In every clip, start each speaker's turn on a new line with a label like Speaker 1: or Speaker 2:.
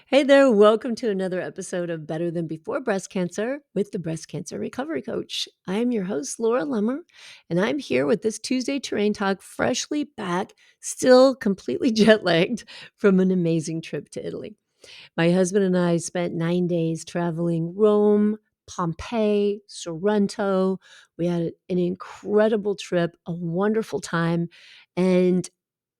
Speaker 1: Hey there, welcome to another episode of Better Than Before Breast Cancer with the Breast Cancer Recovery Coach. I am your host, Laura Lummer, and I'm here with this Tuesday Terrain Talk, freshly back, still completely jet lagged from an amazing trip to Italy. My husband and I spent 9 days traveling Rome, Pompeii, Sorrento. We had an incredible trip, a wonderful time, and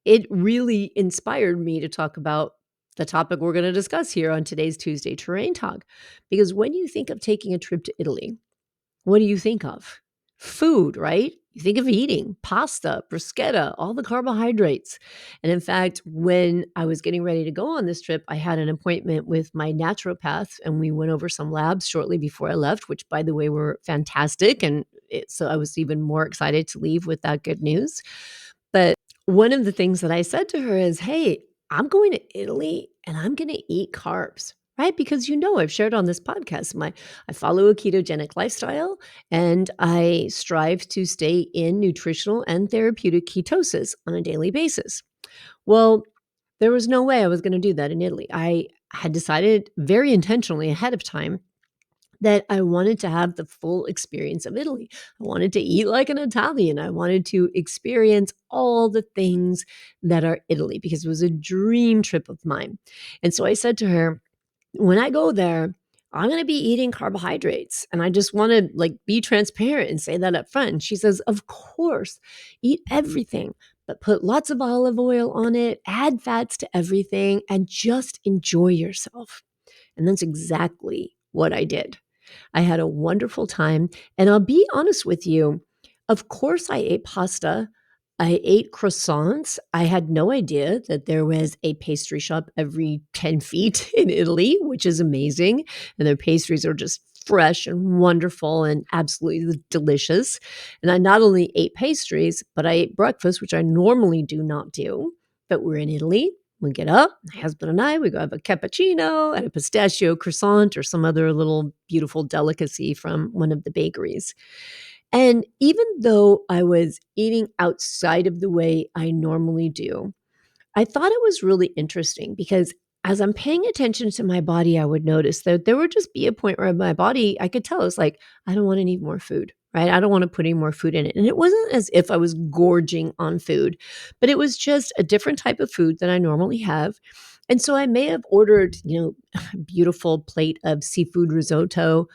Speaker 1: it really inspired me to talk about the topic we're going to discuss here on today's Tuesday Terrain Talk. Because when you think of taking a trip to Italy, what do you think of? Food, right? You think of eating pasta, bruschetta, all the carbohydrates. And in fact, when I was getting ready to go on this trip, I had an appointment with my naturopath and we went over some labs shortly before I left, which, by the way, were fantastic. And so I was even more excited to leave with that good news. But one of the things that I said to her is, "Hey, I'm going to Italy and I'm gonna eat carbs." Right? Because I've shared on this podcast, I follow a ketogenic lifestyle and I strive to stay in nutritional and therapeutic ketosis on a daily basis. Well, there was no way I was gonna do that in Italy. I had decided very intentionally ahead of time that I wanted to have the full experience of Italy. I wanted to eat like an Italian. I wanted to experience all the things that are Italy because it was a dream trip of mine. And so I said to her, when I go there, I'm going to be eating carbohydrates. And I just want to be transparent and say that up front. And she says, "Of course, eat everything, but put lots of olive oil on it, add fats to everything, and just enjoy yourself." And that's exactly what I did. I had a wonderful time, and I'll be honest with you, of course I ate pasta. I ate croissants. I had no idea that there was a pastry shop every 10 feet in Italy, which is amazing, and their pastries are just fresh and wonderful and absolutely delicious. And I not only ate pastries, but I ate breakfast, which I normally do not do, but we're in Italy. We get up, my husband and I, we go have a cappuccino and a pistachio croissant or some other little beautiful delicacy from one of the bakeries. And even though I was eating outside of the way I normally do, I thought it was really interesting because as I'm paying attention to my body, I would notice that there would just be a point where my body, I could tell it's like, I don't want to need more food, right? I don't want to put any more food in it. And it wasn't as if I was gorging on food, but it was just a different type of food than I normally have. And so I may have ordered, a beautiful plate of seafood risotto,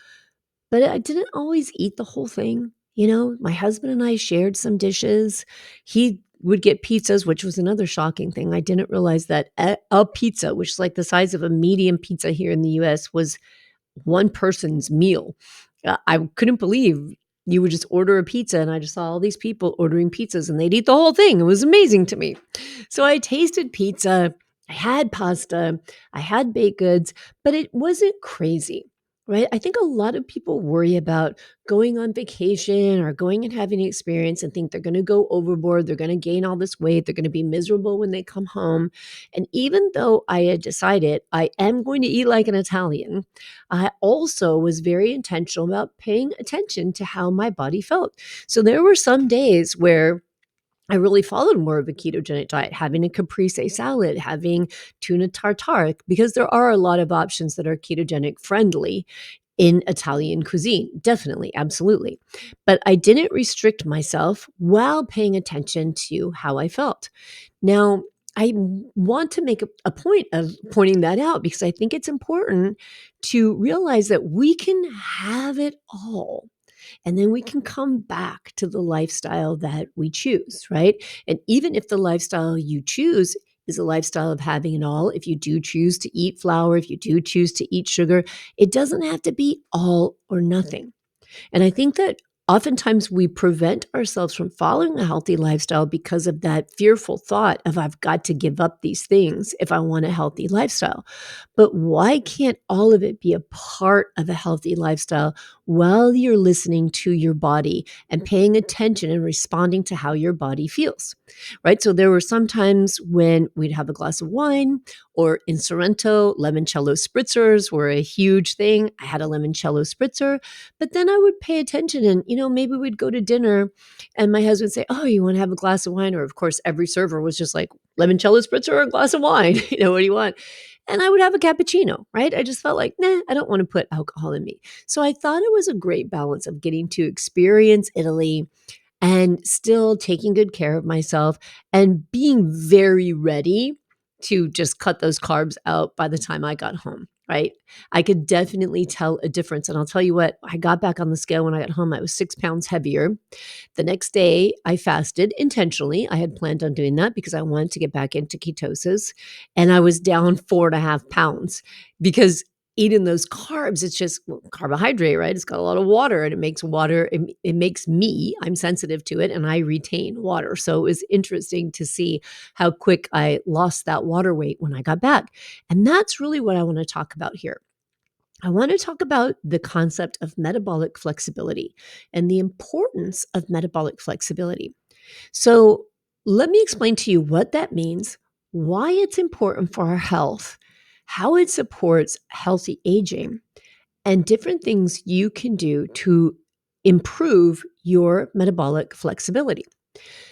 Speaker 1: but I didn't always eat the whole thing. My husband and I shared some dishes. He would get pizzas, which was another shocking thing. I didn't realize that a pizza, which is like the size of a medium pizza here in the US, was one person's meal. I couldn't believe you would just order a pizza, and I just saw all these people ordering pizzas, and they'd eat the whole thing. It was amazing to me. So I tasted pizza, I had pasta, I had baked goods, but it wasn't crazy. Right? I think a lot of people worry about going on vacation or going and having an experience and think they're going to go overboard. They're going to gain all this weight. They're going to be miserable when they come home. And even though I had decided I am going to eat like an Italian, I also was very intentional about paying attention to how my body felt. So there were some days where I really followed more of a ketogenic diet, having a caprese salad, having tuna tartare, because there are a lot of options that are ketogenic friendly in Italian cuisine. Definitely, absolutely. But I didn't restrict myself while paying attention to how I felt. Now, I want to make a point of pointing that out because I think it's important to realize that we can have it all. And then we can come back to the lifestyle that we choose, right? And even if the lifestyle you choose is a lifestyle of having it all, if you do choose to eat flour, if you do choose to eat sugar, it doesn't have to be all or nothing. And I think that oftentimes we prevent ourselves from following a healthy lifestyle because of that fearful thought of I've got to give up these things if I want a healthy lifestyle. But why can't all of it be a part of a healthy lifestyle while you're listening to your body and paying attention and responding to how your body feels? Right? So there were some times when we'd have a glass of wine, or in Sorrento, limoncello spritzers were a huge thing. I had a limoncello spritzer, but then I would pay attention and, maybe we'd go to dinner and my husband would say, "Oh, you want to have a glass of wine?" Or of course, every server was just like, "Limoncello spritzer or a glass of wine?" What do you want? and I would have a cappuccino, right? I just felt like, nah, I don't want to put alcohol in me. So I thought it was a great balance of getting to experience Italy and still taking good care of myself and being very ready to just cut those carbs out by the time I got home, right? I could definitely tell a difference. And I'll tell you what, I got back on the scale when I got home. I was 6 pounds heavier. The next day, I fasted intentionally. I had planned on doing that because I wanted to get back into ketosis. And I was down 4.5 pounds because eating those carbs, it's just carbohydrate, right? It's got a lot of water and it makes water, it makes me, I'm sensitive to it and I retain water. So it was interesting to see how quick I lost that water weight when I got back. And that's really what I want to talk about here. I want to talk about the concept of metabolic flexibility and the importance of metabolic flexibility. So, let me explain to you what that means, why it's important for our health, how it supports healthy aging, and different things you can do to improve your metabolic flexibility.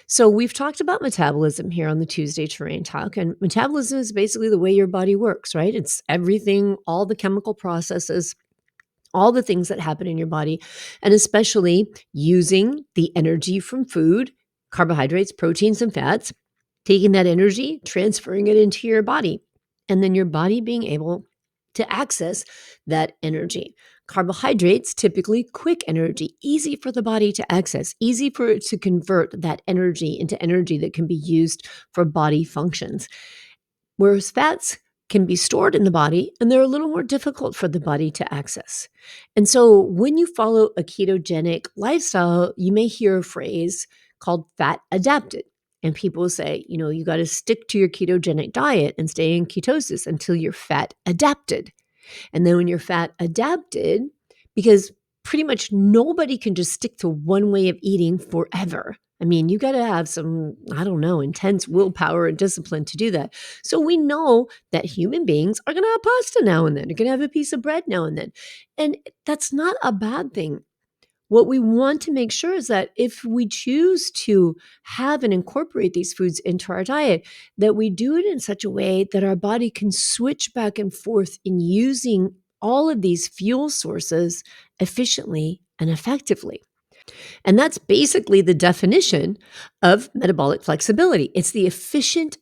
Speaker 1: So, we've talked about metabolism here on the Tuesday Terrain Talk, and metabolism is basically the way your body works, right? It's everything, all the chemical processes, all the things that happen in your body, and especially using the energy from food, carbohydrates, proteins, and fats, taking that energy, transferring it into your body, and then your body being able to access that energy. Carbohydrates, typically quick energy, easy for the body to access, easy for it to convert that energy into energy that can be used for body functions. Whereas fats can be stored in the body and they're a little more difficult for the body to access. And so when you follow a ketogenic lifestyle, you may hear a phrase called fat adapted. And people say, you got to stick to your ketogenic diet and stay in ketosis until you're fat adapted. And then when you're fat adapted, because pretty much nobody can just stick to one way of eating forever. I mean, you got to have some, I don't know, intense willpower and discipline to do that. So we know that human beings are going to have pasta now and then. They're going to have a piece of bread now and then. And that's not a bad thing. What we want to make sure is that if we choose to have and incorporate these foods into our diet, that we do it in such a way that our body can switch back and forth in using all of these fuel sources efficiently and effectively. And that's basically the definition of metabolic flexibility. It's the efficient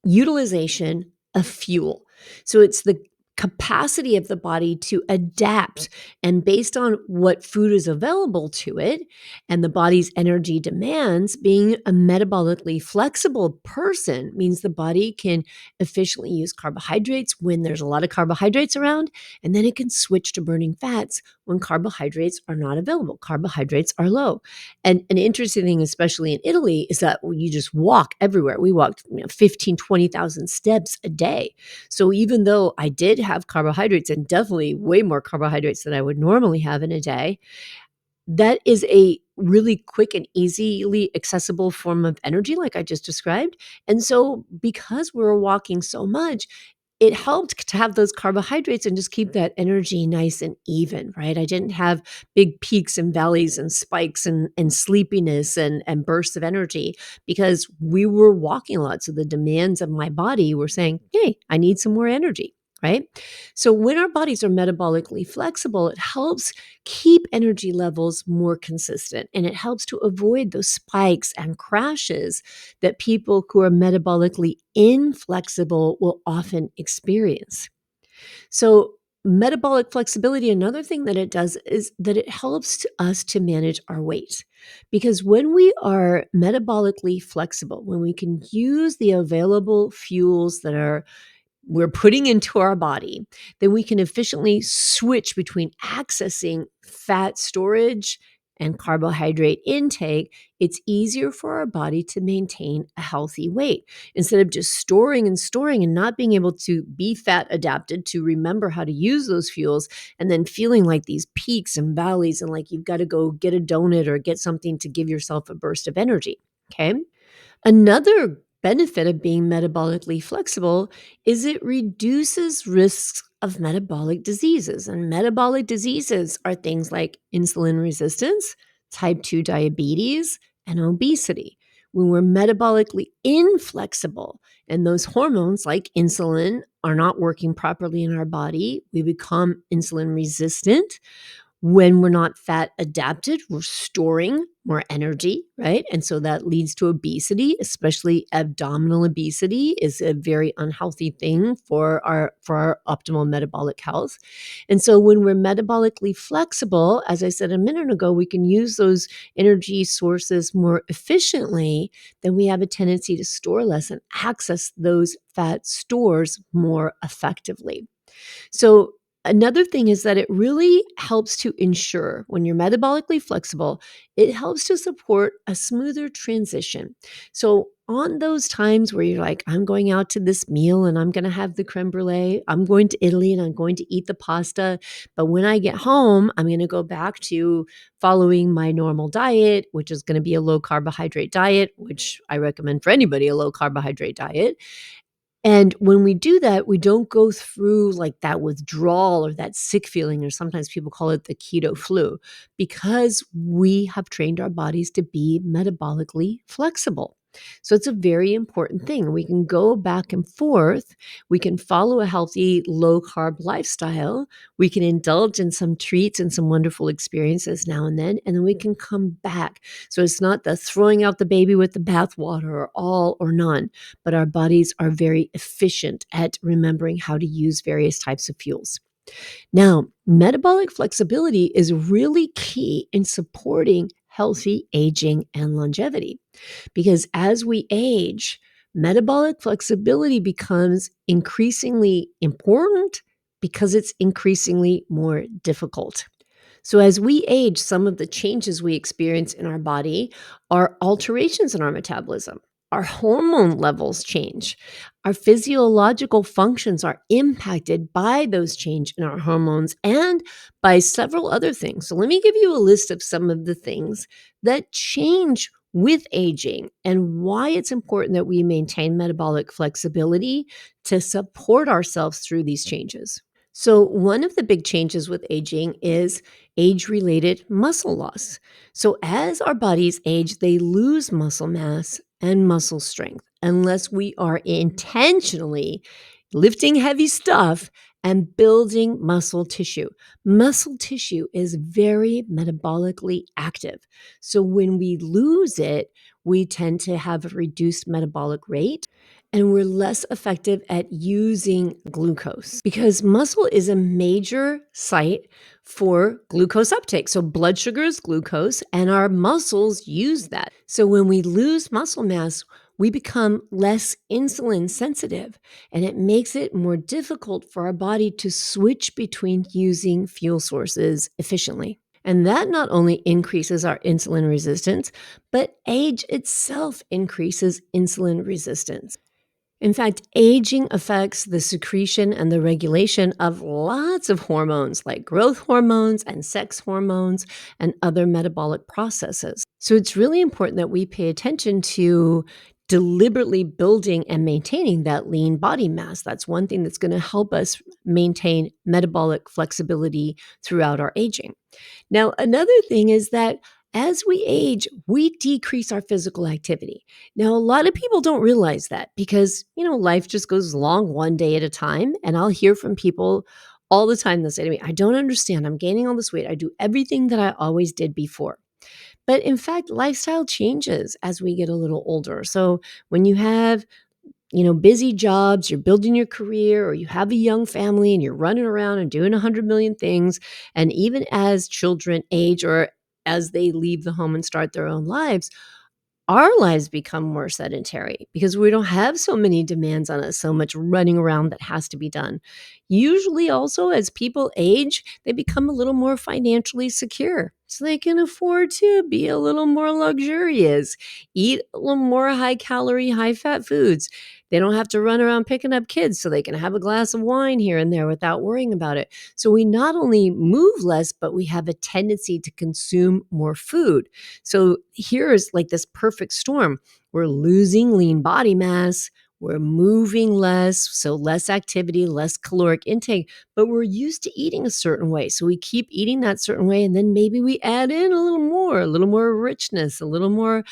Speaker 1: utilization of fuel. So it's the capacity of the body to adapt, and based on what food is available to it and the body's energy demands, being a metabolically flexible person means the body can efficiently use carbohydrates when there's a lot of carbohydrates around, and then it can switch to burning fats when carbohydrates are not available, carbohydrates are low. And an interesting thing, especially in Italy, is that you just walk everywhere. We walked 15, 20,000 steps a day. So even though I did have carbohydrates, and definitely way more carbohydrates than I would normally have in a day, that is a really quick and easily accessible form of energy, like I just described. And so because we were walking so much, it helped to have those carbohydrates and just keep that energy nice and even, right? I didn't have big peaks and valleys and spikes and sleepiness and bursts of energy because we were walking a lot. So the demands of my body were saying, hey, I need some more energy, right? So when our bodies are metabolically flexible, it helps keep energy levels more consistent, and it helps to avoid those spikes and crashes that people who are metabolically inflexible will often experience. So, metabolic flexibility, another thing that it does is that it helps us to manage our weight. Because when we are metabolically flexible, when we can use the available fuels that we're putting into our body, then we can efficiently switch between accessing fat storage and carbohydrate intake. It's easier for our body to maintain a healthy weight instead of just storing and storing and not being able to be fat adapted to remember how to use those fuels, and then feeling like these peaks and valleys and like you've got to go get a donut or get something to give yourself a burst of energy. Okay. Another benefit of being metabolically flexible is it reduces risks of metabolic diseases. And metabolic diseases are things like insulin resistance, type 2 diabetes, and obesity. When we're metabolically inflexible, And those hormones, like insulin, are not working properly in our body. We become insulin resistant. When we're not fat adapted, we're storing more energy, right? And so that leads to obesity, especially abdominal obesity is a very unhealthy thing for our optimal metabolic health. And so when we're metabolically flexible, as I said a minute ago, we can use those energy sources more efficiently, then we have a tendency to store less and access those fat stores more effectively. So, another thing is that it really helps to ensure when you're metabolically flexible, it helps to support a smoother transition. So, on those times where you're like, I'm going out to this meal and I'm going to have the creme brulee, I'm going to Italy and I'm going to eat the pasta. But when I get home, I'm going to go back to following my normal diet, which is going to be a low carbohydrate diet, which I recommend for anybody a low carbohydrate diet. And when we do that, we don't go through like that withdrawal or that sick feeling, or sometimes people call it the keto flu, because we have trained our bodies to be metabolically flexible. So it's a very important thing. We can go back and forth. We can follow a healthy, low carb lifestyle. We can indulge in some treats and some wonderful experiences now and then we can come back. So it's not the throwing out the baby with the bathwater or all or none, but our bodies are very efficient at remembering how to use various types of fuels. Now, metabolic flexibility is really key in supporting healthy aging and longevity because as we age, metabolic flexibility becomes increasingly important because it's increasingly more difficult. So, as we age, some of the changes we experience in our body are alterations in our metabolism. Our hormone levels change. Our physiological functions are impacted by those changes in our hormones and by several other things. So, let me give you a list of some of the things that change with aging and why it's important that we maintain metabolic flexibility to support ourselves through these changes. So, one of the big changes with aging is age related muscle loss. So, as our bodies age, they lose muscle mass and muscle strength unless we are intentionally lifting heavy stuff and building muscle tissue. Muscle tissue is very metabolically active. So, when we lose it, we tend to have a reduced metabolic rate and we're less effective at using glucose because muscle is a major site for glucose uptake. So, blood sugar is glucose, and our muscles use that. So, when we lose muscle mass, we become less insulin sensitive, and it makes it more difficult for our body to switch between using fuel sources efficiently. And that not only increases our insulin resistance, but age itself increases insulin resistance. In fact, aging affects the secretion and the regulation of lots of hormones like growth hormones and sex hormones and other metabolic processes. So it's really important that we pay attention to deliberately building and maintaining that lean body mass. That's one thing that's going to help us maintain metabolic flexibility throughout our aging. Now, another thing is that as we age, we decrease our physical activity. Now, a lot of people don't realize that because, life just goes along one day at a time. And I'll hear from people all the time that say to me, I don't understand. I'm gaining all this weight. I do everything that I always did before. But in fact, lifestyle changes as we get a little older. So when you have busy jobs, you're building your career, or you have a young family and you're running around and doing 100 million things. And even as children age or as they leave the home and start their own lives, our lives become more sedentary because we don't have so many demands on us, so much running around that has to be done. Usually, also, as people age, they become a little more financially secure. So they can afford to be a little more luxurious, eat a little more high calorie, high fat foods. They don't have to run around picking up kids so they can have a glass of wine here and there without worrying about it. So we not only move less, but we have a tendency to consume more food. So here's like this perfect storm. We're losing lean body mass. We're moving less, so less activity, less caloric intake, but we're used to eating a certain way. So we keep eating that certain way, and then maybe we add in a little more richness, a little more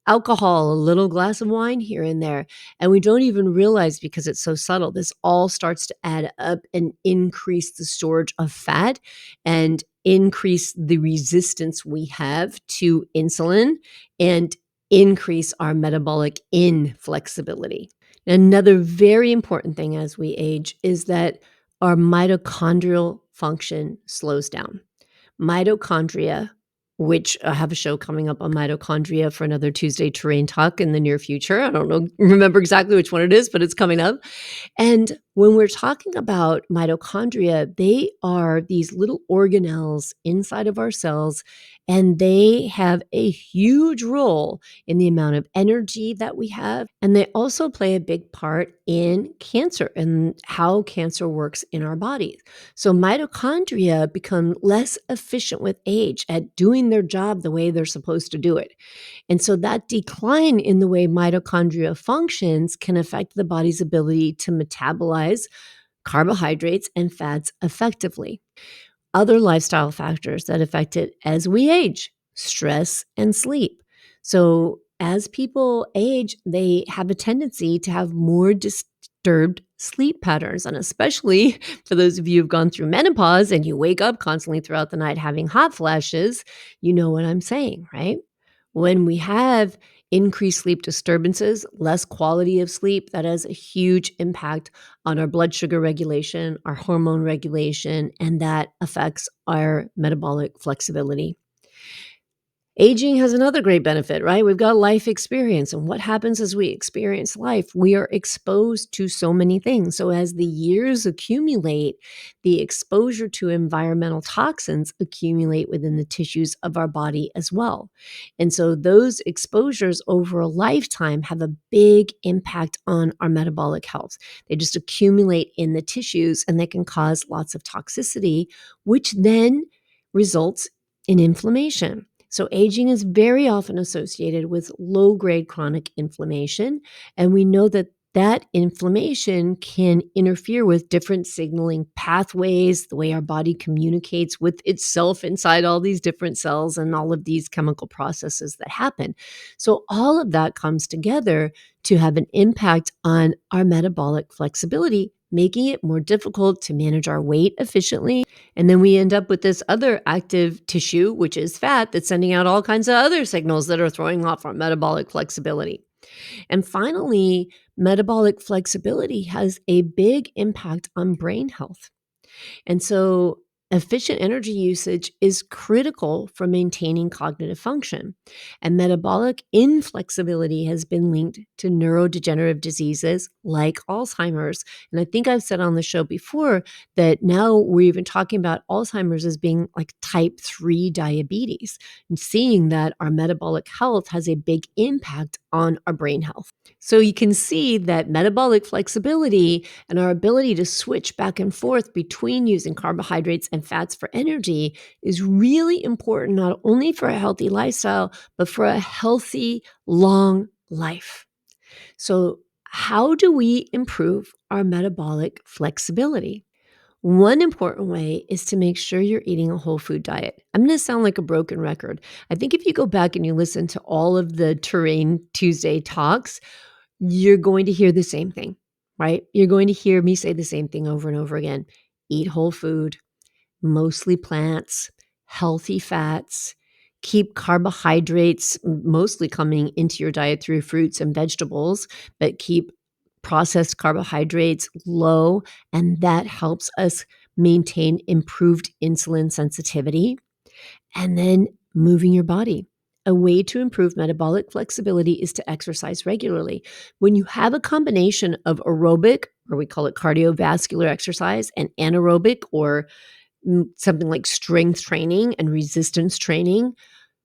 Speaker 1: alcohol, a little glass of wine here and there. And we don't even realize because it's so subtle, this all starts to add up and increase the storage of fat and increase the resistance we have to insulin and increase our metabolic inflexibility. Another very important thing as we age is that our mitochondrial function slows down. Mitochondria, which I have a show coming up on mitochondria for another Tuesday Terrain Talk in the near future. I don't know, remember exactly which one it is, but it's coming up. And when we're talking about mitochondria, they are these little organelles inside of our cells, and they have a huge role in the amount of energy that we have. And they also play a big part in cancer and how cancer works in our bodies. So mitochondria become less efficient with age at doing their job the way they're supposed to do it. And so that decline in the way mitochondria functions can affect the body's ability to metabolize carbohydrates and fats effectively. Other lifestyle factors that affect it as we age: stress and sleep. So, as people age, they have a tendency to have more disturbed sleep patterns. And especially for those of you who've gone through menopause and you wake up constantly throughout the night having hot flashes, you know what I'm saying, right? When we have increased sleep disturbances, less quality of sleep, that has a huge impact on our blood sugar regulation, our hormone regulation, and that affects our metabolic flexibility. Aging has another great benefit, right? We've got life experience. And what happens as we experience life? We are exposed to so many things. So, as the years accumulate, the exposure to environmental toxins accumulate within the tissues of our body as well. And so, those exposures over a lifetime have a big impact on our metabolic health. They just accumulate in the tissues and they can cause lots of toxicity, which then results in inflammation. So, aging is very often associated with low grade chronic inflammation. And we know that that inflammation can interfere with different signaling pathways, the way our body communicates with itself inside all these different cells and all of these chemical processes that happen. So, all of that comes together to have an impact on our metabolic flexibility, making it more difficult to manage our weight efficiently. And then we end up with this other active tissue, which is fat, that's sending out all kinds of other signals that are throwing off our metabolic flexibility. And finally, metabolic flexibility has a big impact on brain health. And so, efficient energy usage is critical for maintaining cognitive function. And metabolic inflexibility has been linked to neurodegenerative diseases like Alzheimer's. And I think I've said on the show before that now we're even talking about Alzheimer's as being like type 3 diabetes, and seeing that our metabolic health has a big impact on our brain health. So you can see that metabolic flexibility and our ability to switch back and forth between using carbohydrates and fats for energy is really important, not only for a healthy lifestyle, but for a healthy, long life. So, how do we improve our metabolic flexibility? One important way is to make sure you're eating a whole food diet. I'm going to sound like a broken record. I think if you go back and you listen to all of the Terrain Tuesday talks, you're going to hear the same thing, right? You're going to hear me say the same thing over and over again. Eat whole food, mostly plants, healthy fats, keep carbohydrates mostly coming into your diet through fruits and vegetables, but keep processed carbohydrates low, and that helps us maintain improved insulin sensitivity. And then moving your body. A way to improve metabolic flexibility is to exercise regularly. When you have a combination of aerobic, or we call it cardiovascular exercise, and anaerobic, or something like strength training and resistance training,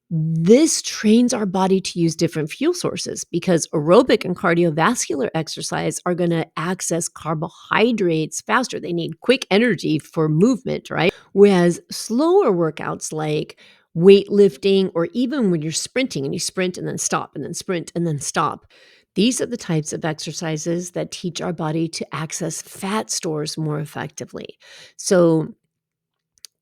Speaker 1: this trains our body to use different fuel sources, because aerobic and cardiovascular exercise are going to access carbohydrates faster. They need quick energy for movement, right? Whereas slower workouts like weightlifting, or even when you're sprinting and you sprint and then stop and then sprint and then stop, these are the types of exercises that teach our body to access fat stores more effectively. So,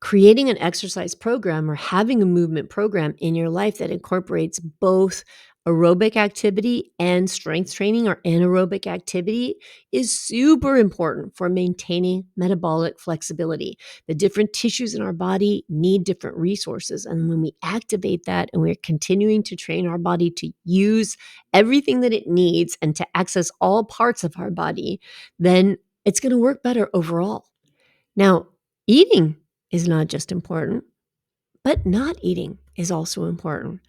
Speaker 1: creating an exercise program or having a movement program in your life that incorporates both aerobic activity and strength training or anaerobic activity is super important for maintaining metabolic flexibility. The different tissues in our body need different resources. And when we activate that and we're continuing to train our body to use everything that it needs and to access all parts of our body, then it's going to work better overall. Now, eating is not just important, but not eating is also important.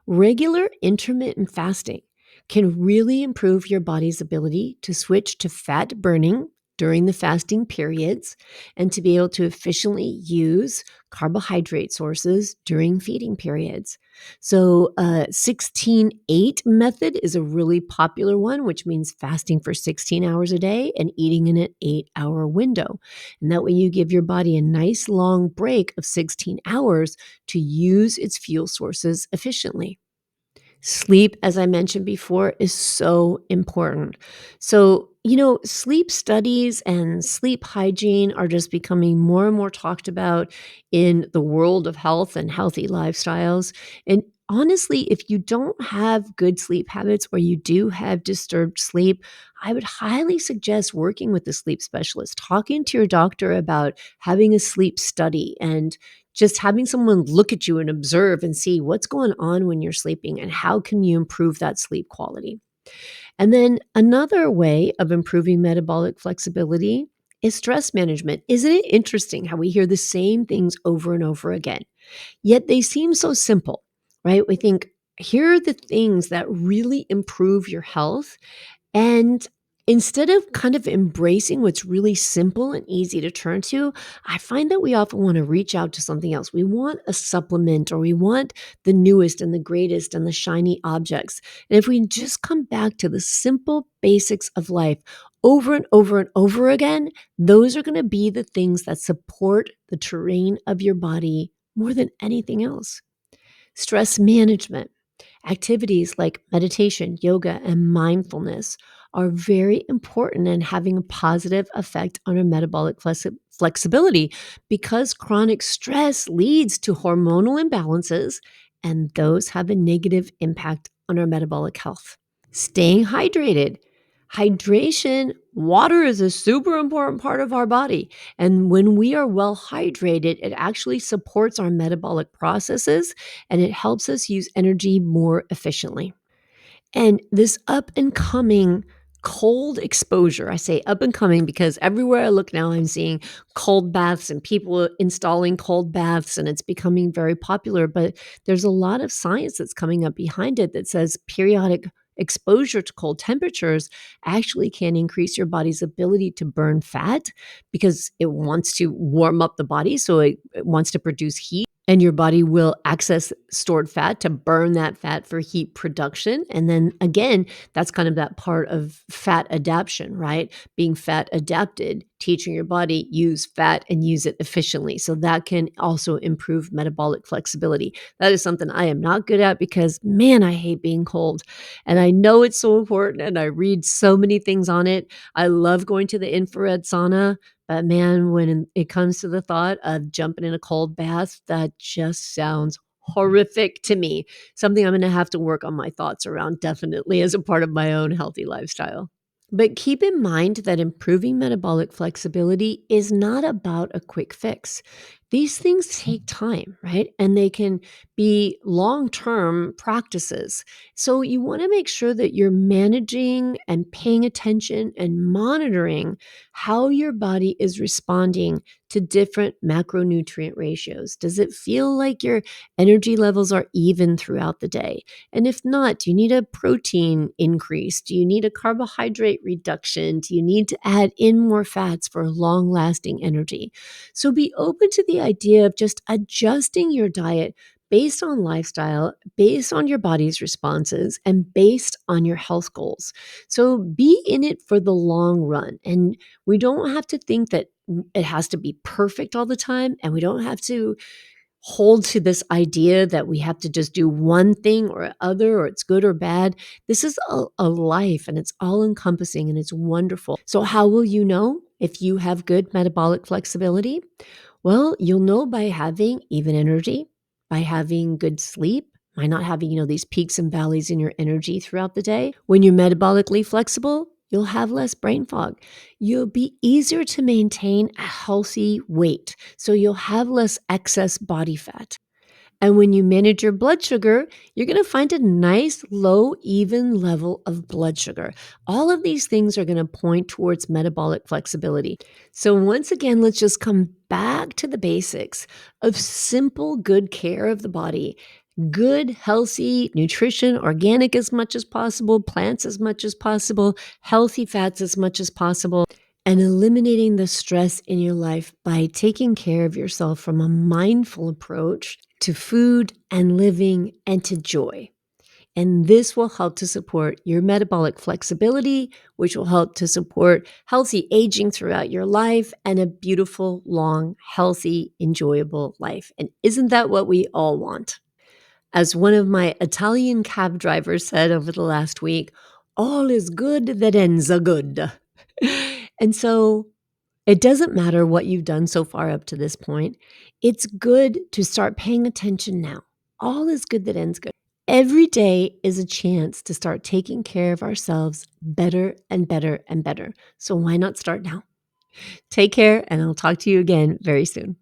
Speaker 1: Regular intermittent fasting can really improve your body's ability to switch to fat burning during the fasting periods and to be able to efficiently use carbohydrate sources during feeding periods. So, 16-8 method is a really popular one, which means fasting for 16 hours a day and eating in an 8-hour window. And that way you give your body a nice long break of 16 hours to use its fuel sources efficiently. Sleep, as I mentioned before, is so important. So, sleep studies and sleep hygiene are just becoming more and more talked about in the world of health and healthy lifestyles. And honestly, if you don't have good sleep habits or you do have disturbed sleep, I would highly suggest working with a sleep specialist, talking to your doctor about having a sleep study and just having someone look at you and observe and see what's going on when you're sleeping and how can you improve that sleep quality. And then another way of improving metabolic flexibility is stress management. Isn't it interesting how we hear the same things over and over again, yet they seem so simple, right? We think, here are the things that really improve your health, and instead of kind of embracing what's really simple and easy to turn to, I find that we often want to reach out to something else. We want a supplement or we want the newest and the greatest and the shiny objects. And if we just come back to the simple basics of life over and over and over again, those are going to be the things that support the terrain of your body more than anything else. Stress management. Activities like meditation, yoga, and mindfulness are very important in having a positive effect on our metabolic flexibility because chronic stress leads to hormonal imbalances, and those have a negative impact on our metabolic health. Staying hydrated. Hydration, water is a super important part of our body. And when we are well hydrated, it actually supports our metabolic processes and it helps us use energy more efficiently. And this up and coming cold exposure, I say up and coming because everywhere I look now, I'm seeing cold baths and people installing cold baths, and it's becoming very popular. But there's a lot of science that's coming up behind it that says periodic exposure to cold temperatures actually can increase your body's ability to burn fat because it wants to warm up the body. So it wants to produce heat and your body will access stored fat to burn that fat for heat production. And then again, that's kind of that part of fat adaptation, right? Being fat adapted, teaching your body use fat and use it efficiently. So that can also improve metabolic flexibility. That is something I am not good at because, man, I hate being cold. And I know it's so important and I read so many things on it. I love going to the infrared sauna. But man, when it comes to the thought of jumping in a cold bath, that just sounds horrific to me. Something I'm going to have to work on my thoughts around definitely as a part of my own healthy lifestyle. But keep in mind that improving metabolic flexibility is not about a quick fix. These things take time, right? And they can be long term practices. So you want to make sure that you're managing and paying attention and monitoring how your body is responding to different macronutrient ratios. Does it feel like your energy levels are even throughout the day? And if not, do you need a protein increase? Do you need a carbohydrate reduction? Do you need to add in more fats for long lasting energy? So be open to the idea of just adjusting your diet based on lifestyle, based on your body's responses, and based on your health goals. So be in it for the long run. And we don't have to think that it has to be perfect all the time. And we don't have to hold to this idea that we have to just do one thing or other or it's good or bad. This is a life and it's all encompassing and it's wonderful. So how will you know if you have good metabolic flexibility? Well, you'll know by having even energy, by having good sleep, by not having, these peaks and valleys in your energy throughout the day. When you're metabolically flexible, you'll have less brain fog. You'll be easier to maintain a healthy weight, so you'll have less excess body fat. And when you manage your blood sugar, you're going to find a nice, low, even level of blood sugar. All of these things are going to point towards metabolic flexibility. So, once again, let's just come back to the basics of simple, good care of the body. Good, healthy nutrition, organic as much as possible, plants as much as possible, healthy fats as much as possible, and eliminating the stress in your life by taking care of yourself from a mindful approach to food and living and to joy. And this will help to support your metabolic flexibility, which will help to support healthy aging throughout your life and a beautiful, long, healthy, enjoyable life. And isn't that what we all want? As one of my Italian cab drivers said over the last week, all is good that ends a good. And so it doesn't matter what you've done so far up to this point. It's good to start paying attention now. All is good that ends good. Every day is a chance to start taking care of ourselves better and better and better. So why not start now? Take care, and I'll talk to you again very soon.